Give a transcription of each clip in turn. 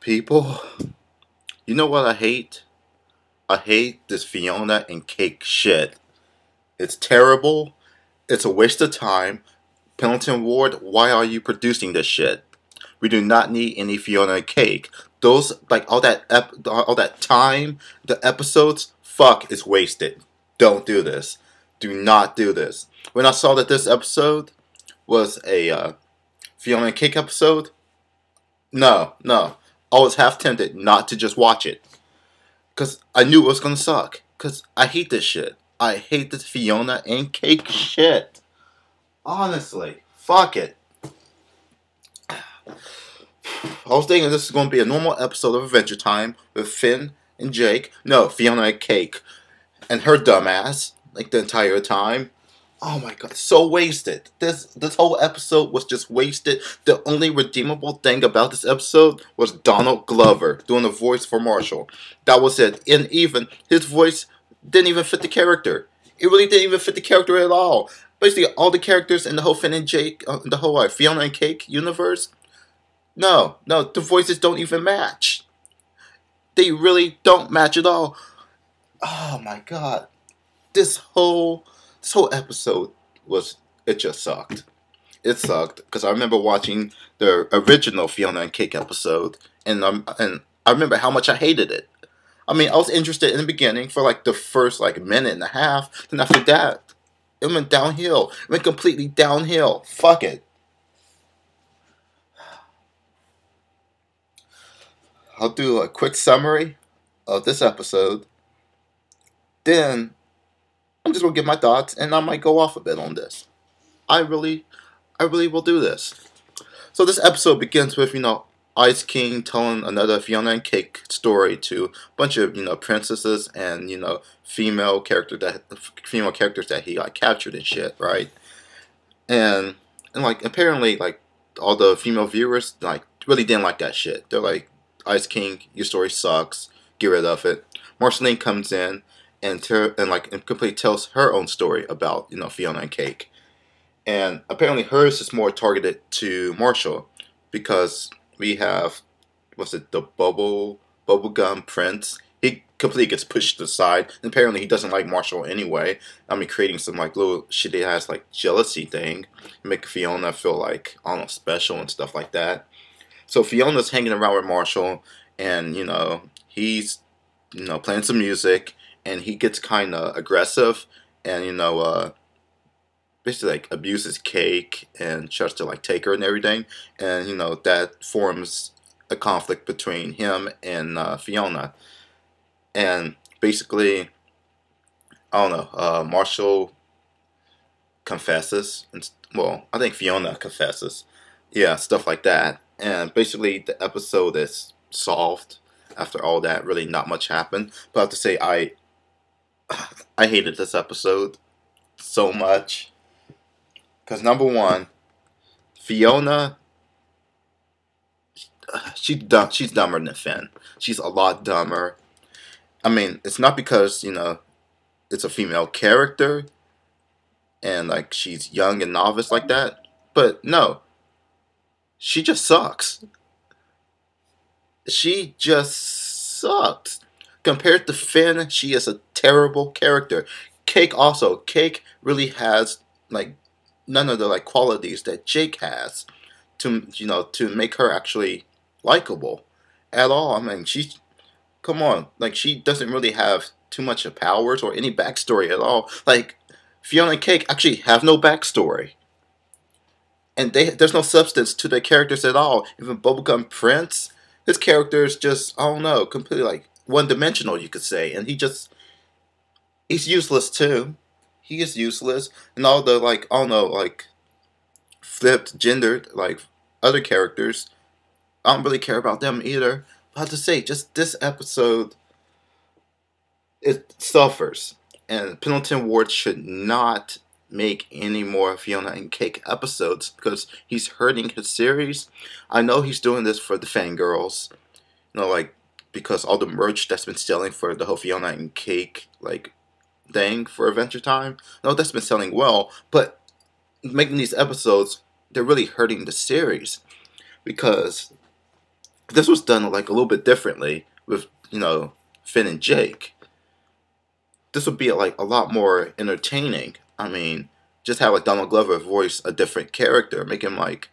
People, you know what I hate? I hate this Fionna and Cake shit. It's terrible. It's a waste of time. Pendleton Ward, why are you producing this shit? We do not need any Fionna and Cake. Those, like, all that time, the episodes, fuck, is wasted. Don't do this. Do not do this. When I saw that this episode was a Fionna and Cake episode, no. I was half tempted not to just watch it. Because I knew it was going to suck. Because I hate this shit. I hate this Fionna and Cake shit. Honestly. Fuck it. I was thinking this is going to be a normal episode of Adventure Time with Finn and Jake. No, Fionna and Cake. And her dumbass. Like the entire time. Oh my god, so wasted. This whole episode was just wasted. The only redeemable thing about this episode was Donald Glover doing the voice for Marshall. That was it. And even his voice didn't even fit the character. It really didn't even fit the character at all. Basically, all the characters in the whole Finn and Jake, the whole Fionna and Cake universe, no, the voices don't even match. They really don't match at all. Oh my god, this whole episode it just sucked. It sucked because I remember watching the original Fionna and Cake episode, and I remember how much I hated it. I mean, I was interested in the beginning for like the first like minute and a half, then after that, it went downhill. It went completely downhill. Fuck it. I'll do a quick summary of this episode. Then I'm just gonna give my thoughts, and I might go off a bit on this. I really will do this. So this episode begins with, Ice King telling another Fionna and Cake story to a bunch of, princesses and, female characters that he like captured and shit, right? And like apparently like all the female viewers like really didn't like that shit. They're like, Ice King, your story sucks. Get rid of it. Marceline comes in and completely tells her own story about Fionna and Cake, and apparently hers is more targeted to Marshall because we have the bubblegum prince. He completely gets pushed aside, and apparently he doesn't like Marshall anyway. I mean, creating some like little shitty ass like jealousy thing, make Fionna feel like special and stuff like that. So Fiona's hanging around with Marshall, and he's playing some music. And he gets kind of aggressive, and basically like abuses Cake and tries to like take her and everything. And that forms a conflict between him and Fionna. And basically, I don't know. Marshall confesses, and I think Fionna confesses. Yeah, stuff like that. And basically, the episode is solved. After all that, really not much happened. But I have to say, I hated this episode so much. Because number one, Fionna, she's dumber than Finn. She's a lot dumber. I mean, it's not because, it's a female character and like she's young and novice like that. But no, she just sucks. She just sucks. Compared to Finn, she is a terrible character. Cake really has like none of the like qualities that Jake has to make her actually likable at all. I mean, come on, like she doesn't really have too much of powers or any backstory at all. Like Fionna and Cake actually have no backstory, and there's no substance to their characters at all. Even Bubblegum Prince, his character is just, I don't know, completely like one-dimensional, you could say, and he's useless too. He is useless, and all the like, I don't know, like flipped, gendered, like other characters, I don't really care about them either. But I have to say, just this episode, it suffers, and Pendleton Ward should not make any more Fionna and Cake episodes because he's hurting his series. I know he's doing this for the fangirls, like because all the merch that's been selling for the whole Fionna and Cake like thing for Adventure Time. No, that's been selling well, but making these episodes, they're really hurting the series because this was done like a little bit differently with Finn and Jake. This would be like a lot more entertaining. I mean, just have like Donald Glover voice a different character, make him like,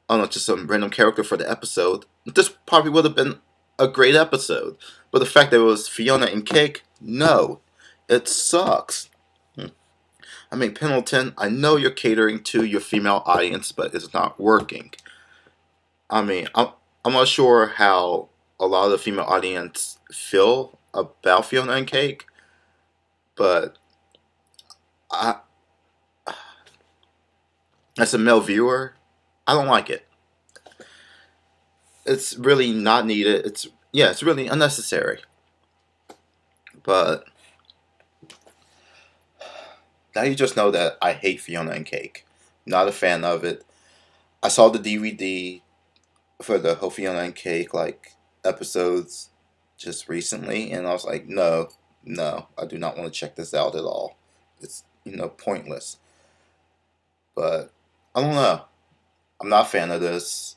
I don't know, just some random character for the episode. This probably would have been a great episode. But the fact that it was Fionna and Cake, no, it sucks. I mean, Pendleton, I know you're catering to your female audience, but it's not working. I mean, I'm not sure how a lot of the female audience feel about Fionna and Cake, but I, as a male viewer, I don't like it. It's really not needed. It's really unnecessary. But now you just know that I hate Fionna and Cake. Not a fan of it. I saw the DVD for the whole Fionna and Cake like episodes just recently, and I was like, no, I do not want to check this out at all. It's pointless. But I don't know. I'm not a fan of this.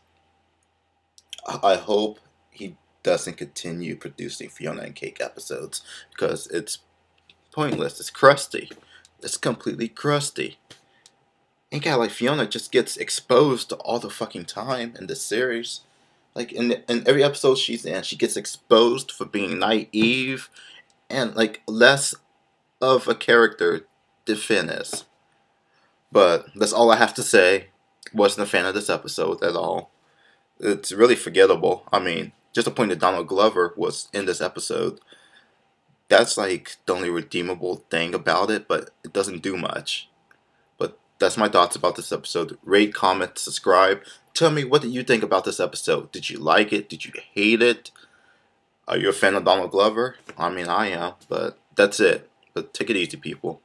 I hope he doesn't continue producing Fionna and Cake episodes because it's pointless. It's crusty. It's completely crusty. And yeah, like Fionna just gets exposed all the fucking time in this series. Like in every episode she's in, she gets exposed for being naive and like less of a character than Finn is. But that's all I have to say. Wasn't a fan of this episode at all. It's really forgettable. I mean, just the point that Donald Glover was in this episode, that's like the only redeemable thing about it, but it doesn't do much. But that's my thoughts about this episode. Rate, comment, subscribe. Tell me, what did you think about this episode? Did you like it? Did you hate it? Are you a fan of Donald Glover? I mean, I am, but that's it. But take it easy, people.